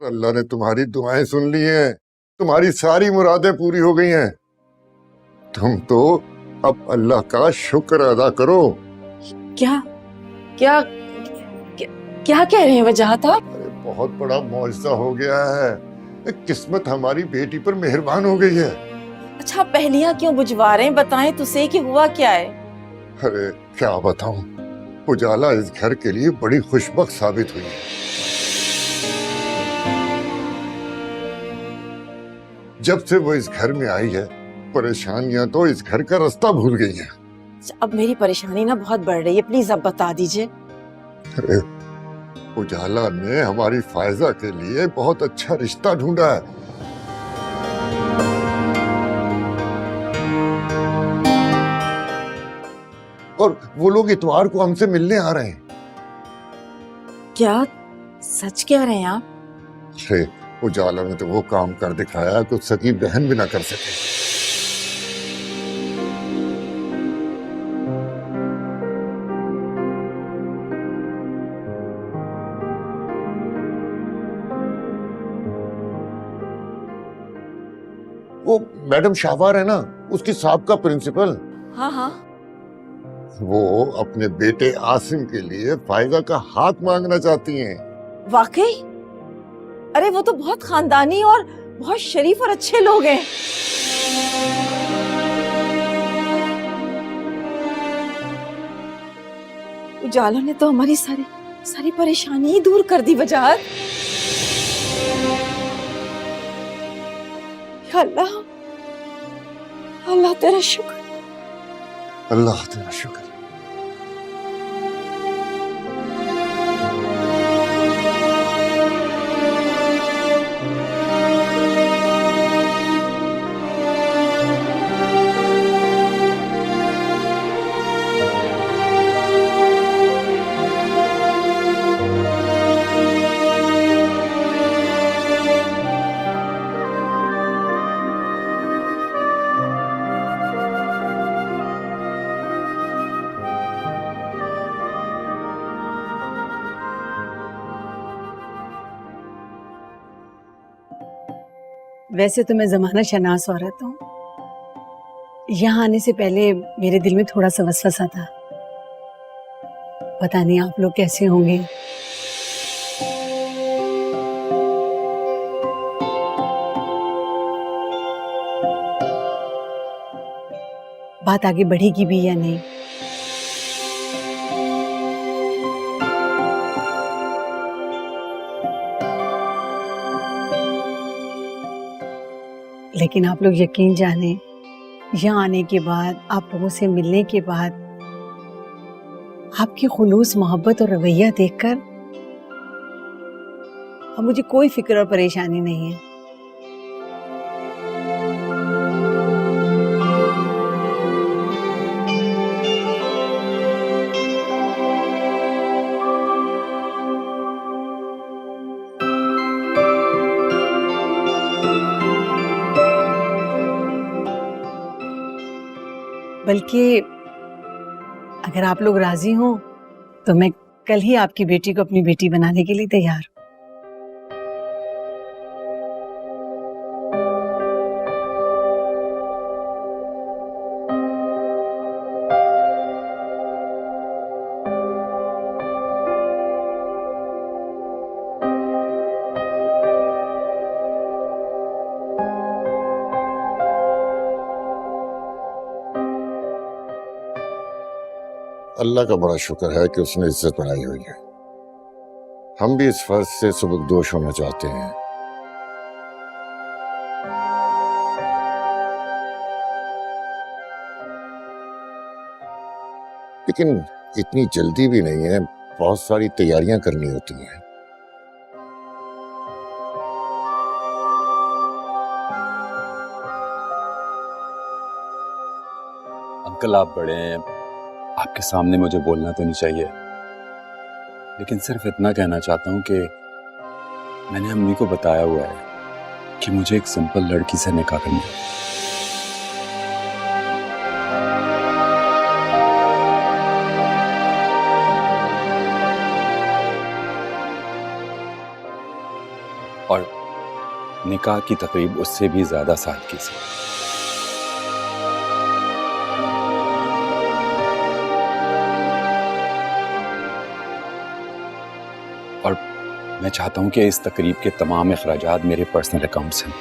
अल्लाह ने तुम्हारी दुआएं सुन ली हैं, तुम्हारी सारी मुरादें पूरी हो गई हैं। तुम तो अब अल्लाह का शुक्र अदा करो। क्या क्या क्या, क्या कह रहे हैं वजाहत आप? अरे बहुत बड़ा मौजज़ा हो गया है, किस्मत हमारी बेटी पर मेहरबान हो गई है। अच्छा, आप पहेलियां क्यों बुझवा रहे हैं? बताएं तो सही कि हुआ क्या है। अरे क्या बताऊं, उजाला इस घर के लिए बड़ी खुशबख्त साबित हुई है। जब से वो इस घर में आई है, परेशानियां तो इस घर का रास्ता भूल गई हैं। अब मेरी परेशानी ना बहुत बढ़ रही है, प्लीज अब बता दीजिए। अरे उजाला ने हमारी फायजा के लिए बहुत अच्छा रिश्ता ढूंढा है। और वो लोग इतवार को हमसे मिलने आ रहे हैं। क्या सच कह रहे हैं आप? अरे उजाला ने तो वो काम कर दिखाया कुछ सगी बहन भी ना कर सके। वो मैडम शाहवार है ना, उसकी साहब का प्रिंसिपल, हाँ हाँ। वो अपने बेटे आसिम के लिए फायदा का हाथ मांगना चाहती हैं। वाकई? अरे वो तो बहुत खानदानी और बहुत शरीफ और अच्छे लोग हैं। उजाला ने तो हमारी सारी सारी परेशानी ही दूर कर दी वजाहत। या अल्लाह, अल्लाह तेरा शुक्र। अल्लाह तेरा शुक्र। वैसे तो मैं जमाना शनास औरत हूँ। यहाँ आने से पहले मेरे दिल में थोड़ा सा वसवसा था, पता नहीं आप लोग कैसे होंगे। बात आगे बढ़ेगी भी या नहीं। लेकिन आप लोग यकीन जाने, यहाँ आने के बाद, आप लोगों से मिलने के बाद, आपकी खुलूस मोहब्बत और रवैया देखकर अब मुझे कोई फिक्र और परेशानी नहीं है। बल्कि अगर आप लोग राजी हो तो मैं कल ही आपकी बेटी को अपनी बेटी बनाने के लिए तैयार हूं। अल्लाह का बड़ा शुक्र है कि उसने इज्जत बनाई हुई है। हम भी इस फर्ज से सुबकदोश होना चाहते हैं। लेकिन इतनी जल्दी भी नहीं है, बहुत सारी तैयारियां करनी होती हैं। अंकल आप बड़े हैं, आपके सामने मुझे बोलना तो नहीं चाहिए, लेकिन सिर्फ इतना कहना चाहता हूँ कि मैंने अम्मी को बताया हुआ है कि मुझे एक सिंपल लड़की से निकाह करना है। और निकाह की तकरीब उससे भी ज्यादा सादगी से। और मैं चाहता हूं कि इस तकरीब के तमाम अखराजात मेरे पर्सनल अकाउंट से।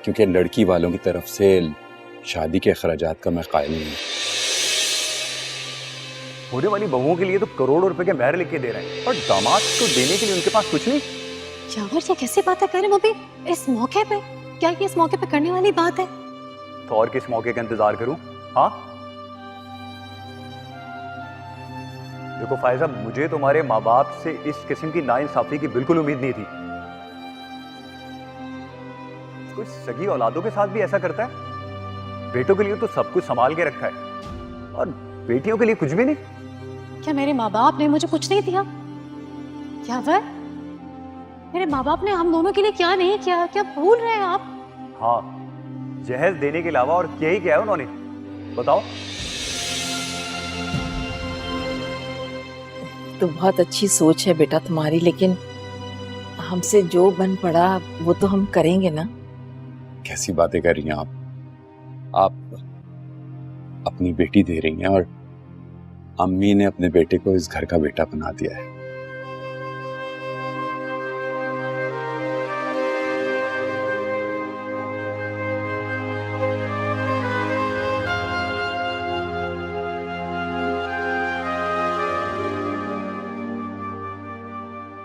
क्योंकि लड़की वालों की तरफ से शादी के अखराजात का मैं कायल नहीं हूं। होने वाली बहुओं के लिए तो करोड़ों रुपए के महर लिख के दे रहे हैं और दामाद को देने के लिए उनके पास कुछ नहीं। यावर ये कैसी बातें कर रहे हैं मम्मी इस मौके पे? क्या ये इस मौके पे करने वाली बात है? तो और किस मौके का इंतजार करूं? हाँ देखो फायजा, मुझे तुम्हारे माँ बाप से इस किस्म की नाइंसाफी की बिल्कुल उम्मीद नहीं थी। कोई सगी औलादों के साथ भी ऐसा करता है? बेटों के लिए तो सब कुछ संभाल के रखा है और बेटियों के लिए कुछ भी नहीं। क्या मेरे माँ बाप ने मुझे कुछ नहीं दिया? यावर मेरे माँ बाप ने हम दोनों के लिए क्या नहीं किया? क्या भूल रहे हैं आप? हाँ, जहेज देने के अलावा और क्या ही किया है उन्होंने, बताओ। तो बहुत अच्छी सोच है बेटा तुम्हारी, लेकिन हमसे जो बन पड़ा वो तो हम करेंगे ना। कैसी बातें कर रही हैं आप अपनी बेटी दे रही हैं और अम्मी ने अपने बेटे को इस घर का बेटा बना दिया है।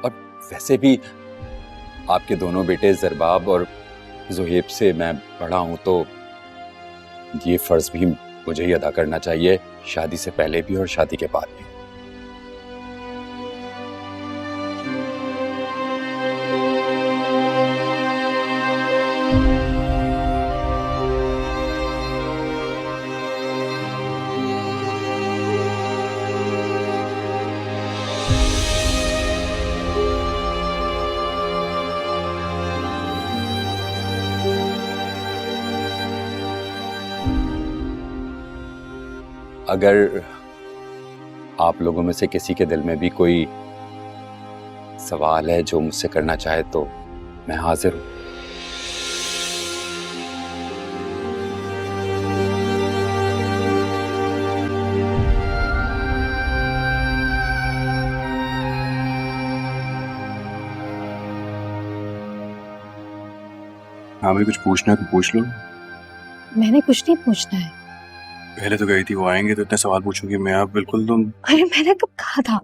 और वैसे भी आपके दोनों बेटे ज़रबाब और ज़ुहैब से मैं बड़ा हूं, तो ये फर्ज भी मुझे ही अदा करना चाहिए, शादी से पहले भी और शादी के बाद भी। अगर आप लोगों में से किसी के दिल में भी कोई सवाल है जो मुझसे करना चाहे तो मैं हाजिर हूं। हाँ भाई, कुछ पूछना है तो पूछ लो। मैंने कुछ नहीं पूछना है। पहले तो गई थी, वो आएंगे तो इतने सवाल पूछूंगी मैं। आप बिल्कुल तुम। अरे मैंने कब कहा था?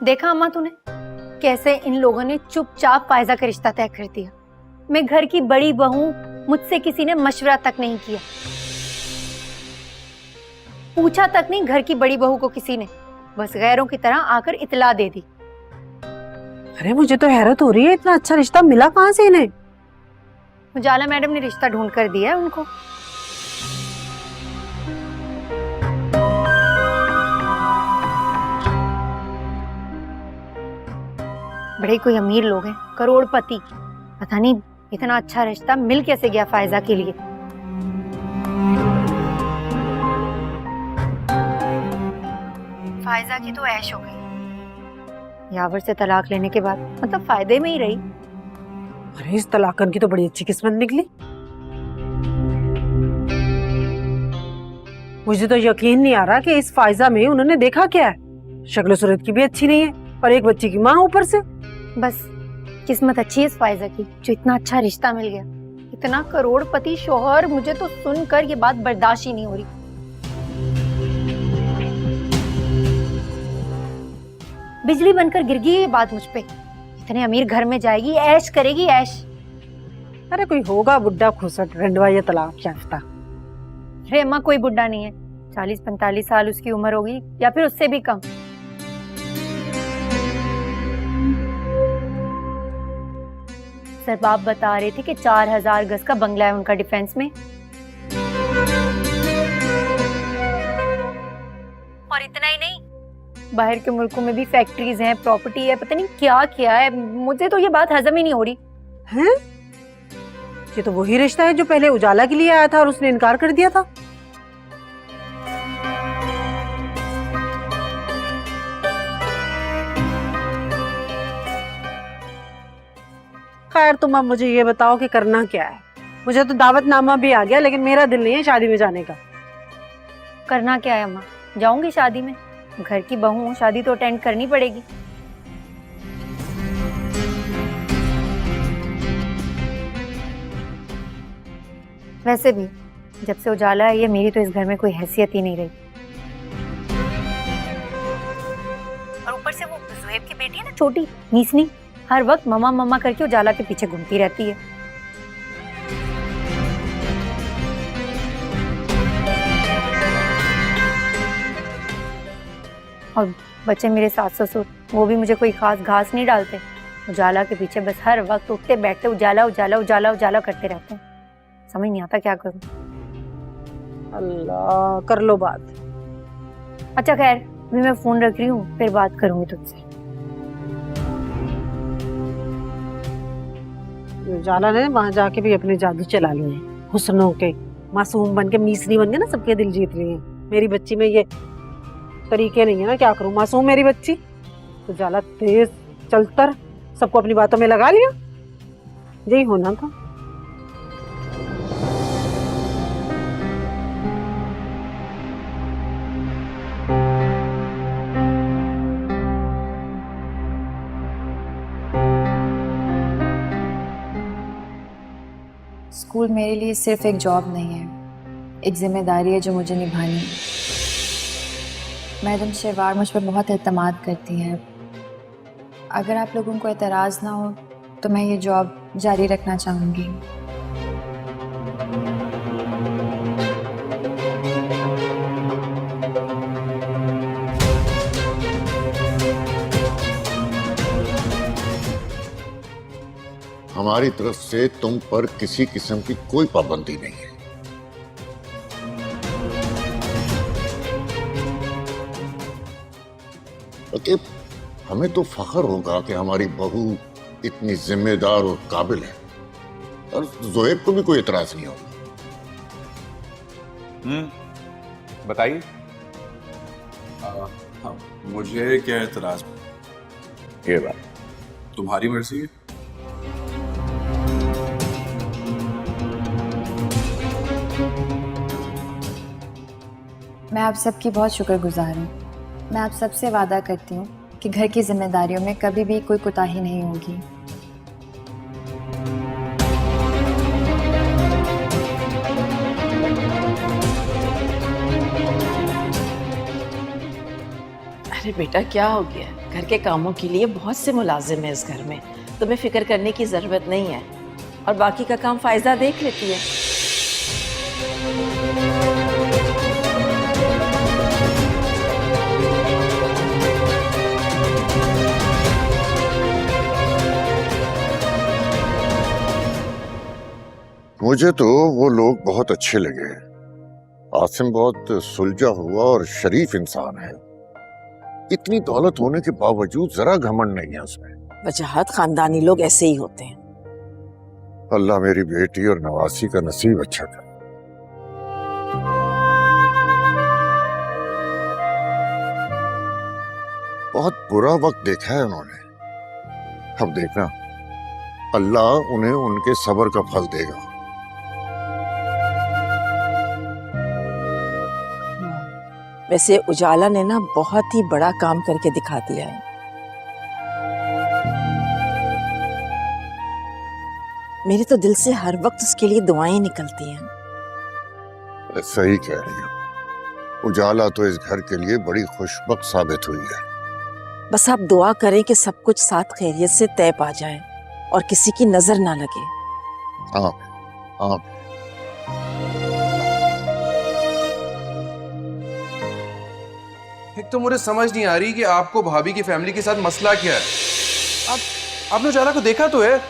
देखा अम्मा तूने कैसे इन लोगों ने चुपचाप फायजा का रिश्ता तय कर दिया। मैं घर की बड़ी बहू, मुझसे किसी ने मशवरा तक नहीं किया, पूछा तक नहीं घर की बड़ी बहू को किसी ने, बस गैरों की तरह आकर इतला दे दी। अरे मुझे तो हैरत हो रही है, इतना अच्छा रिश्ता मिला कहाँ से इन्हें? उजाला मैडम ने रिश्ता ढूंढ कर दिया है उनको। बड़े कोई अमीर लोग हैं, करोड़पति। पता नहीं इतना अच्छा रिश्ता मिल कैसे गया फायजा के लिए। फायजा की तो ऐश हो गई। यावर से तलाक लेने के बाद मतलब फायदे में ही रही। अरे इस तलाकन की तो बड़ी अच्छी किस्मत निकली। मुझे तो यकीन नहीं आ रहा कि इस फायजा में उन्होंने देखा क्या है। शक्ल सूरत की भी अच्छी नहीं है और एक बच्ची की माँ ऊपर से। बस किस्मत अच्छी है इस फायजा की जो इतना अच्छा रिश्ता मिल गया। इतना करोड़पति शोहर, मुझे तो सुनकर ये बात बर्दाश्त ही नहीं हो रही। बिजली बनकर गिर गई ये बात मुझ पे। इतने अमीर घर में जाएगी, ऐश करेगी, ऐश। अरे कोई होगा बुढ़ा खुसट रंडवा या तलाक याफ्ता। अरे अम्मा कोई बुढ़ा नहीं है, 40-45 साल उसकी उम्र होगी या फिर उससे भी कम। सर बाप बता रहे थे कि 4000 गज का बंगला है उनका डिफेंस में। और इतना ही नहीं, बाहर के मुल्कों में भी फैक्ट्रीज हैं, प्रॉपर्टी है, पता नहीं क्या क्या है। मुझे तो ये बात हजम ही नहीं हो रही। हैं? ये तो वही रिश्ता है जो पहले उजाला के लिए आया था और उसने इनकार कर दिया था। खैर तुम अब मुझे ये बताओ कि करना क्या है। मुझे तो दावतनामा भी आ गया लेकिन मेरा दिल नहीं है शादी में जाने का। करना क्या है अम्मा, जाऊंगी शादी में, घर की बहू हूं, शादी तो अटेंड करनी पड़ेगी। वैसे भी जब से उजाला है ये, मेरी तो इस घर में कोई हैसियत ही नहीं रही। और ऊपर से वो ज़ुहैब की बेटी है ना, छोटी नीसनी, हर वक्त ममा ममा करके उजाला के पीछे घूमती रहती है। और बच्चे मेरे सास ससुर, वो भी मुझे कोई खास घास नहीं डालते। उजाला के पीछे बस हर वक्त उठते बैठते उजाला उजाला उजाला उजाला करते रहते हैं। समझ नहीं आता क्या करूं। अल्लाह, कर लो बात। अच्छा खैर, अभी मैं फोन रख रही हूँ, फिर बात करूंगी तुझसे। उजाला ने वहां जाके भी अपने जादू चला लिए, हुस्नों के मासूम बन के मीसनी बन के ना सबके दिल जीत रही है। मेरी बच्ची में ये तरीके नहीं है ना, क्या करूं। मासूम मेरी बच्ची। उजाला तेज चलतर सबको अपनी बातों में लगा लिया। यही होना था। स्कूल मेरे लिए सिर्फ एक जॉब नहीं है, एक जिम्मेदारी है जो मुझे निभानी है। मैडम शेरवार मुझ पर बहुत एतमाद करती है। अगर आप लोगों को एतराज़ ना हो तो मैं ये जॉब जारी रखना चाहूँगी। हमारी तरफ से तुम पर किसी किस्म की कोई पाबंदी नहीं है। बल्कि हमें तो फख्र होगा कि हमारी बहू इतनी जिम्मेदार और काबिल है, और ज़ुहैब को भी कोई एतराज नहीं होगा। बताइए। हाँ, मुझे क्या एतराज। ये बात तुम्हारी मर्जी है। मैं आप सबकी बहुत शुक्रगुजार हूँ। मैं आप सबसे वादा करती हूँ कि घर की जिम्मेदारियों में कभी भी कोई कोताही नहीं होगी। अरे बेटा क्या हो गया? घर के कामों के लिए बहुत से मुलाजिम हैं इस घर में, तुम्हें फिक्र करने की जरूरत नहीं है। और बाकी का काम फायजा देख लेती है। मुझे तो वो लोग बहुत अच्छे लगे। आसिम बहुत सुलझा हुआ और शरीफ इंसान है। इतनी दौलत होने के बावजूद जरा घमंड नहीं है उसमें। वजाहत खानदानी लोग ऐसे ही होते हैं। अल्लाह मेरी बेटी और नवासी का नसीब अच्छा करे। बहुत बुरा वक्त देखा है उन्होंने। अब देखना अल्लाह उन्हें उनके सब्र का फल देगा। वैसे उजाला ने ना बहुत ही बड़ा काम करके दिखा दिया है। मेरे तो दिल से हर वक्त उसके लिए दुआएं निकलती हैं। सही कह रही हो, उजाला तो इस घर के लिए बड़ी खुशबख्त साबित हुई है। बस आप दुआ करें कि सब कुछ साथ खैरियत से तय पा जाए और किसी की नजर ना लगे। हाँ हाँ। एक तो मुझे समझ नहीं आ रही कि आपको भाभी की फैमिली के साथ मसला क्या है। आपने उजाला को देखा तो है,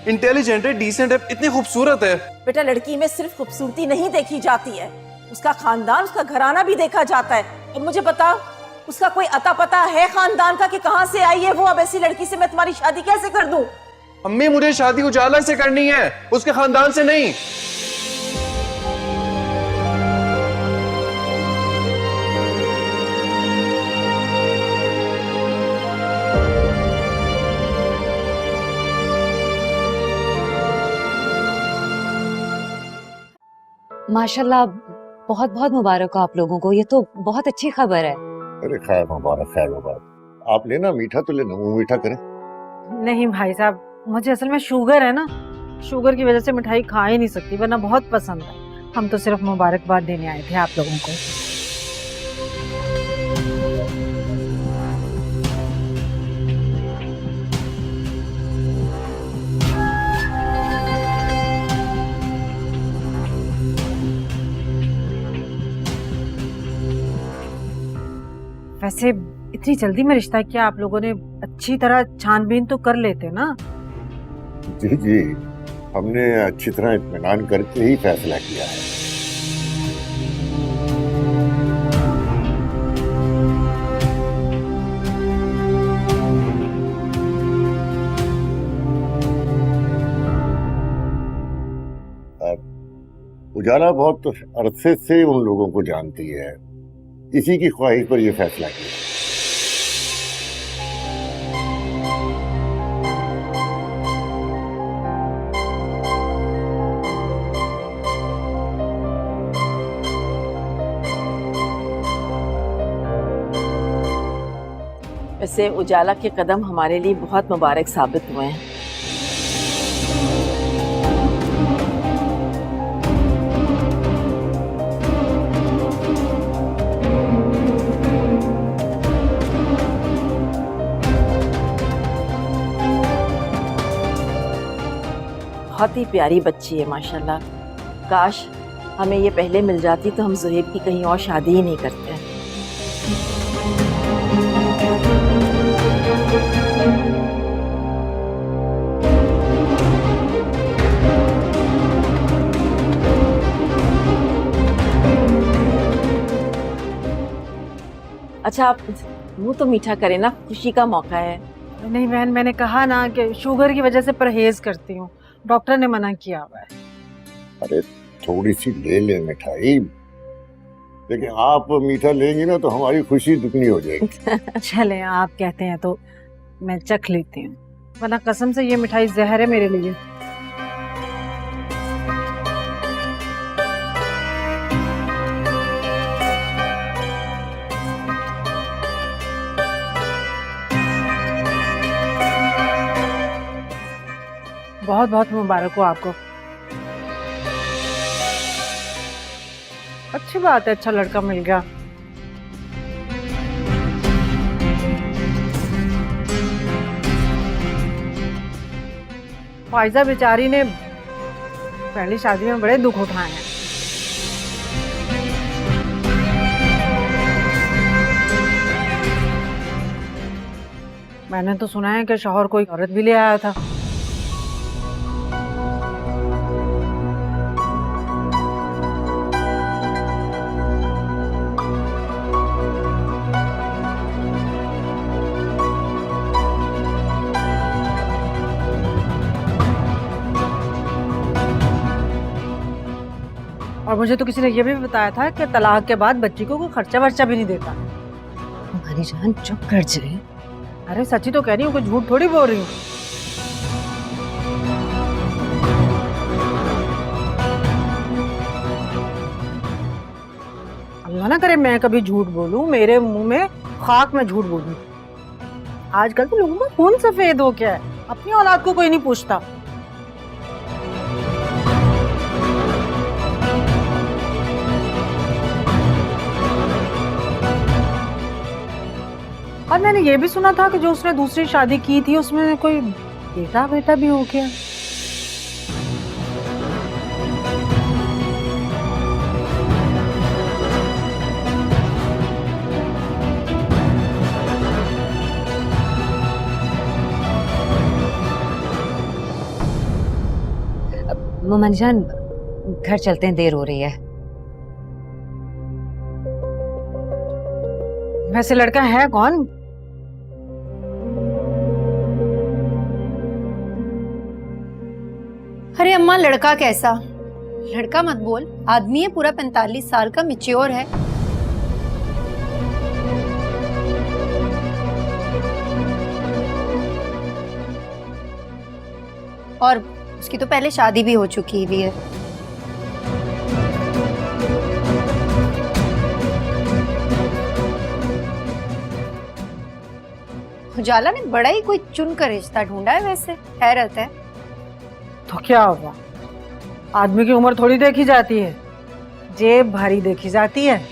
इंटेलिजेंट है, डिसेंट है, इतनी खूबसूरत है। बेटा लड़की में सिर्फ खूबसूरती नहीं देखी जाती है, उसका खानदान, उसका घराना भी देखा जाता है। अब मुझे बता, उसका कोई अता पता है खानदान का कि कहाँ से आई है वो? अब ऐसी लड़की से मैं तुम्हारी शादी कैसे कर दूं? अम्मी मुझे शादी उजाला से करनी है, उसके खानदान से नहीं। माशाल्लाह, बहुत बहुत मुबारक हो आप लोगों को, ये तो बहुत अच्छी खबर है। अरे खैर मुबारक, खैर मुबारक। आप लेना मीठा तो लेना, मुंह मीठा करें। नहीं भाई साहब, मुझे असल में शुगर है ना, शुगर की वजह से मिठाई खा ही नहीं सकती, वरना बहुत पसंद है। हम तो सिर्फ मुबारकबाद देने आए थे आप लोगों को। वैसे इतनी जल्दी में रिश्ता किया आप लोगों ने? अच्छी तरह छानबीन तो कर लेते ना? जी जी, हमने अच्छी तरह इत्मीनान करके ही फैसला किया है। उजाला बहुत अरसे से उन लोगों को जानती है, इसी की ख्वाहिश पर यह फैसला किया। वैसे उजाला के कदम हमारे लिए बहुत मुबारक साबित हुए हैं। बहुत ही प्यारी बच्ची है माशाल्लाह। काश हमें ये पहले मिल जाती तो हम ज़ुहैब की कहीं और शादी ही नहीं करते। अच्छा आप मुंह तो मीठा करें ना, खुशी का मौका है। नहीं बहन, मैंने कहा ना कि शुगर की वजह से परहेज करती हूँ, डॉक्टर ने मना किया हुआ है। अरे थोड़ी सी ले ले मिठाई, लेकिन आप मीठा लेंगी ना तो हमारी खुशी दुगनी हो जाएगी। चले आप कहते हैं तो मैं चख लेती हूँ, वरना कसम से ये मिठाई जहर है मेरे लिए। बहुत बहुत मुबारक हो आपको। अच्छी बात है, अच्छा लड़का मिल गया। फायजा बेचारी ने पहली शादी में बड़े दुख उठाए हैं। मैंने तो सुना है कि शौहर कोई औरत भी ले आया था। और मुझे तो किसी ने यह भी बताया था कि तलाक के बाद बच्ची को कोई खर्चा वर्चा भी नहीं देता। हमारी जान चुप कर जाए। अरे सच्ची तो कह रही हूँ, कोई झूठ थोड़ी बोल रही हूँ। अल्लाह अल्लाह ना करे मैं कभी झूठ बोलूं, मेरे मुंह में खाक में झूठ बोलूं। आजकल के लोगों का खून सफेद हो गया है, अपनी औलाद को कोई नहीं पूछता। और मैंने ये भी सुना था कि जो उसने दूसरी शादी की थी उसमें कोई बेटा बेटा भी हो गया। मोमन जान, घर चलते हैं, देर हो रही है। वैसे लड़का है कौन? अरे अम्मा, लड़का कैसा? लड़का मत बोल, आदमी है पूरा 45 साल का, मैच्योर है। और उसकी तो पहले शादी भी हो चुकी हुई है। उजाला ने बड़ा ही कोई चुन कर रिश्ता ढूंढा है, वैसे हैरत है। तो क्या होगा, आदमी की उम्र थोड़ी देखी जाती है, जेब भारी देखी जाती है।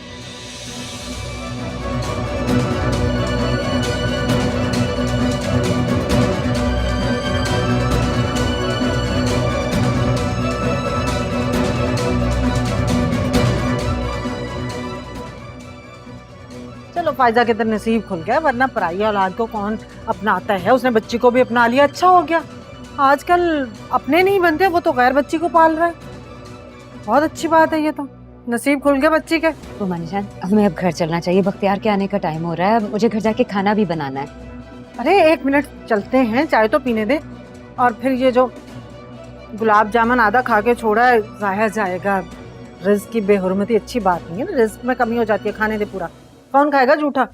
चलो फायजा के तो नसीब खुल गया, वरना पराई औलाद को कौन अपनाता है। उसने बच्ची को भी अपना लिया, अच्छा हो गया। आजकल अपने नहीं बनते, वो तो गैर बच्ची को पाल रहा है। बहुत अच्छी बात है, ये तो नसीब खुल गया बच्ची के। मोमन जान, हमें अब घर चलना चाहिए, बख्तियार के आने का टाइम हो रहा है, मुझे घर जाके खाना भी बनाना है। अरे 1 मिनट, चलते हैं, चाय तो पीने दे। और फिर ये जो गुलाब जामुन आधा खा के छोड़ा है, जाया जाएगा। रिस्क की बेहुरमती अच्छी बात नहीं है ना, रिस्क में कमी हो जाती है। खाने दे पूरा, कौन खाएगा झूठा।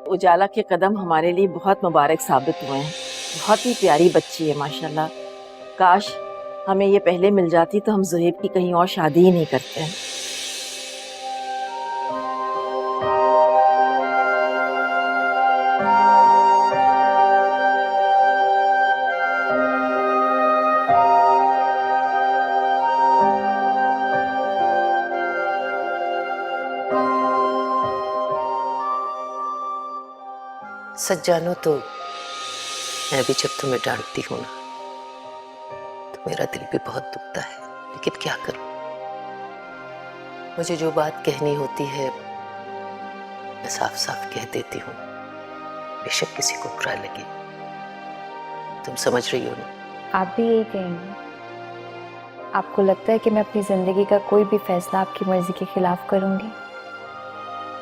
उजाला के कदम हमारे लिए बहुत मुबारक साबित हुए हैं। बहुत ही प्यारी बच्ची है माशाल्लाह। काश हमें ये पहले मिल जाती तो हम ज़ुहैब की कहीं और शादी ही नहीं करते हैं। सच जानो तो मैं भी जब तुम्हें डांटती हूँ ना तो मेरा दिल भी बहुत दुखता है, लेकिन क्या करूं। मुझे जो बात कहनी होती है मैं साफ साफ कह देती हूँ, बेशक किसी को बुरा लगे। तुम समझ रही हो ना? आप भी यही कहेंगे? आपको लगता है कि मैं अपनी जिंदगी का कोई भी फैसला आपकी मर्जी के खिलाफ करूंगी?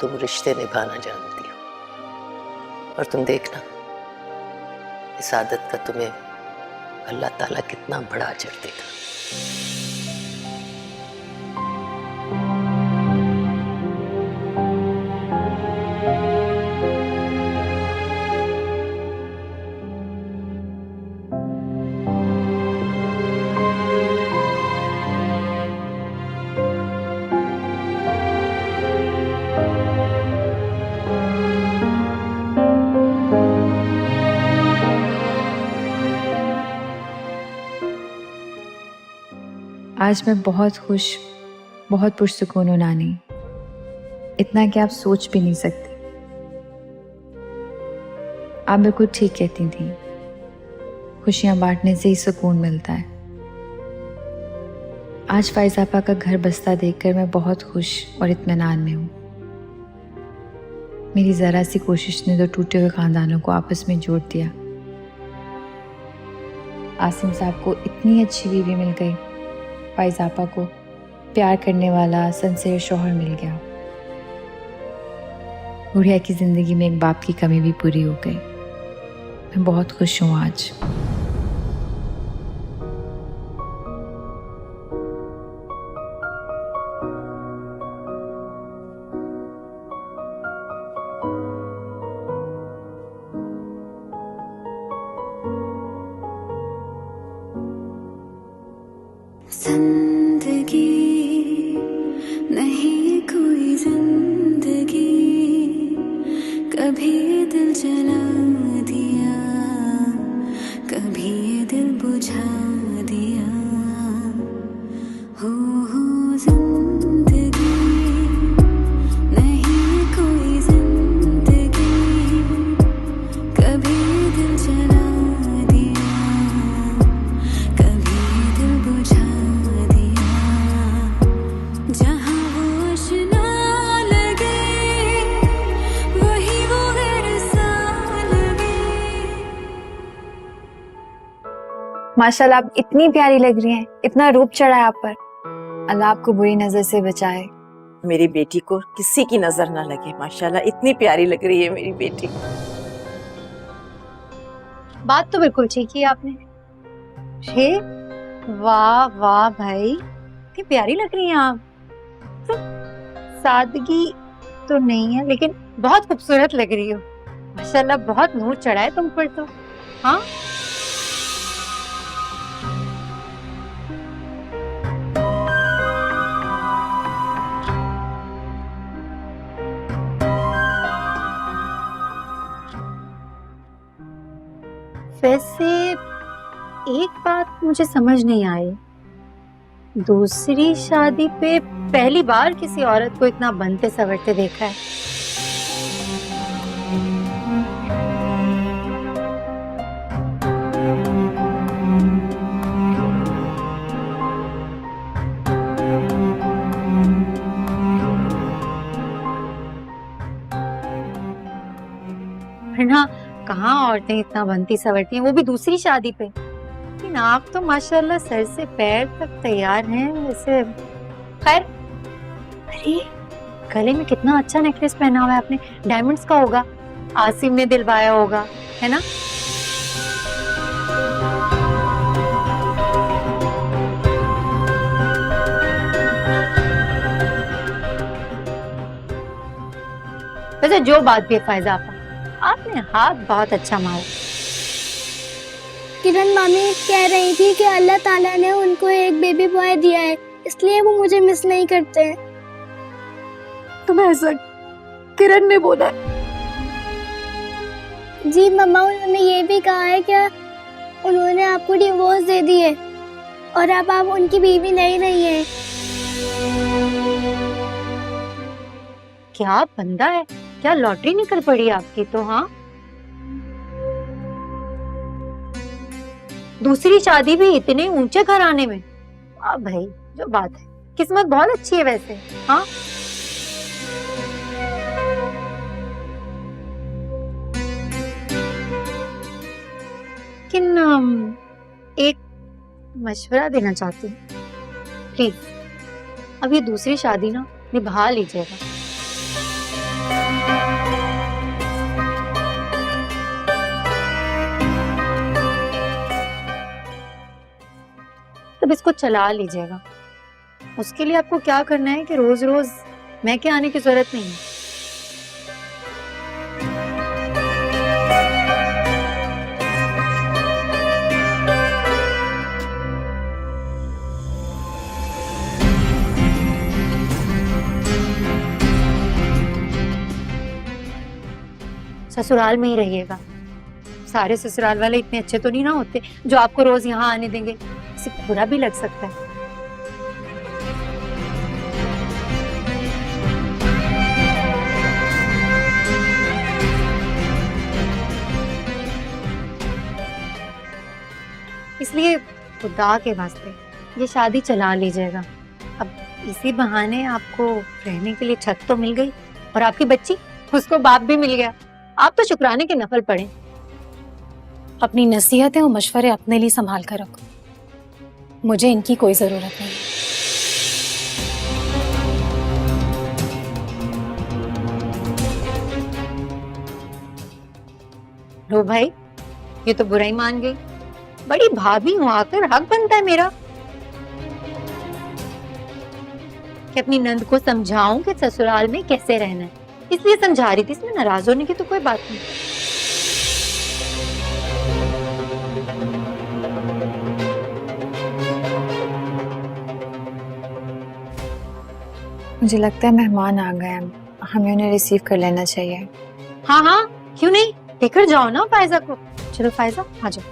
तुम रिश्ते निभाना जानती हो, और तुम देखना इस आदत का तुम्हें अल्लाह ताला कितना बड़ा अजर देगा। आज मैं बहुत खुश, बहुत पुरसुकून हूँ नानी। इतना कि आप सोच भी नहीं सकती। आप बिल्कुल ठीक कहती थी, खुशियाँ बांटने से ही सुकून मिलता है। आज फाइज़ आपा का घर बसता देखकर मैं बहुत खुश और इत्मीनान में हूँ। मेरी ज़रा सी कोशिश ने तो टूटे हुए ख़ानदानों को आपस में जोड़ दिया। आसिम साहब को इतनी अच्छी बीवी मिल गई, फाइज़ आपा को प्यार करने वाला सिंसियर शौहर मिल गया। गुड़िया की ज़िंदगी में एक बाप की कमी भी पूरी हो गई। मैं बहुत खुश हूँ आज। जिंदगी नहीं कोई जिंदगी, कभी दिल जला दिया, कभी दिल बुझा दिया। हो जिंदगी नहीं कोई जिंदगी, कभी दिल जला दिया, कभी दिल बुझा दिया। जहाँ वो आशना लगे, वही वो गैर सा लगे। माशाल्लाह आप इतनी प्यारी लग रही हैं, इतना रूप चढ़ा है आप पर। अल्लाह आपको बुरी नजर से बचाए। मेरी बेटी को किसी की नजर ना लगे। माशाल्लाह इतनी प्यारी लग रही है मेरी बेटी। बात तो बिल्कुल ठीक ही आपने। हे वाह वाह भाई, इतनी प्यारी लग रही हैं आप। तो सादगी तो नहीं है, लेकिन बहुत खूबसूरत लग रही हो। माशाल्लाह बहुत नूर चढ़ा है तुम पर तो। हाँ वैसे एक बात मुझे समझ नहीं आई, दूसरी शादी पे पहली बार किसी औरत को इतना बनते सवरते देखा है। वरना कहाँ औरतें इतना बनती सवरती हैं, वो भी दूसरी शादी पे। लेकिन आप तो माशाल्लाह सर से पैर तक तैयार हैं वैसे। खैर, अरे गले में कितना अच्छा नेकलेस पहना हुआ है आपने, डायमंड्स का होगा, आसिम ने दिलवाया होगा, है ना? वैसे जो बात भी है फायजा आपने हाथ बहुत अच्छा मारा। किरण मामी कह रही थी कि अल्लाह ताला ने उनको एक बेबी बॉय दिया है, इसलिए वो मुझे मिस नहीं करते हैं। तुम्हें ऐसा किरण ने बोला? जी मम्मा, उन्होंने ये भी कहा है कि उन्होंने आपको डिवोर्स दे दी है और अब आप उनकी बीवी नहीं रही है। क्या बंदा है, क्या लॉटरी निकल पड़ी आपकी तो। हाँ, दूसरी शादी भी इतने ऊंचे घराने में। अब भाई जो बात है, किस्मत बहुत अच्छी है वैसे। हाँ, लेकिन एक मशवरा देना चाहती हूँ, प्लीज अब ये दूसरी शादी ना निभा लीजिएगा। तब इसको चला लीजिएगा। उसके लिए आपको क्या करना है कि रोज रोज मैं के आने की जरूरत नहीं है। ससुराल में ही रहिएगा। सारे ससुराल वाले इतने अच्छे तो नहीं ना होते जो आपको रोज यहाँ आने देंगे, इसे बुरा भी लग सकता है। इसलिए खुदा के वास्ते ये शादी चला लीजिएगा। अब इसी बहाने आपको रहने के लिए छत तो मिल गई और आपकी बच्ची, उसको बाप भी मिल गया। आप तो शुक्राने के नफल पड़े। अपनी नसीहतें और मशवरे अपने लिए संभाल कर रखो, मुझे इनकी कोई जरूरत नहीं। लो भाई, ये तो बुराई मान गई। बड़ी भाभी हूं, आकर हक बनता है मेरा कि अपनी नंद को समझाऊं कि ससुराल में कैसे रहना है, इसलिए समझा रही थी। इसमें नाराज होने की तो कोई बात नहीं। मुझे लगता है मेहमान आ गए हैं, हमें उन्हें रिसीव कर लेना चाहिए। हाँ हाँ, क्यों नहीं, लेकर जाओ ना फायजा को। चलो फायजा, आ जाओ।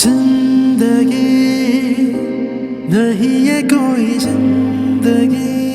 जिंदगी नहीं है कोई जिंदगी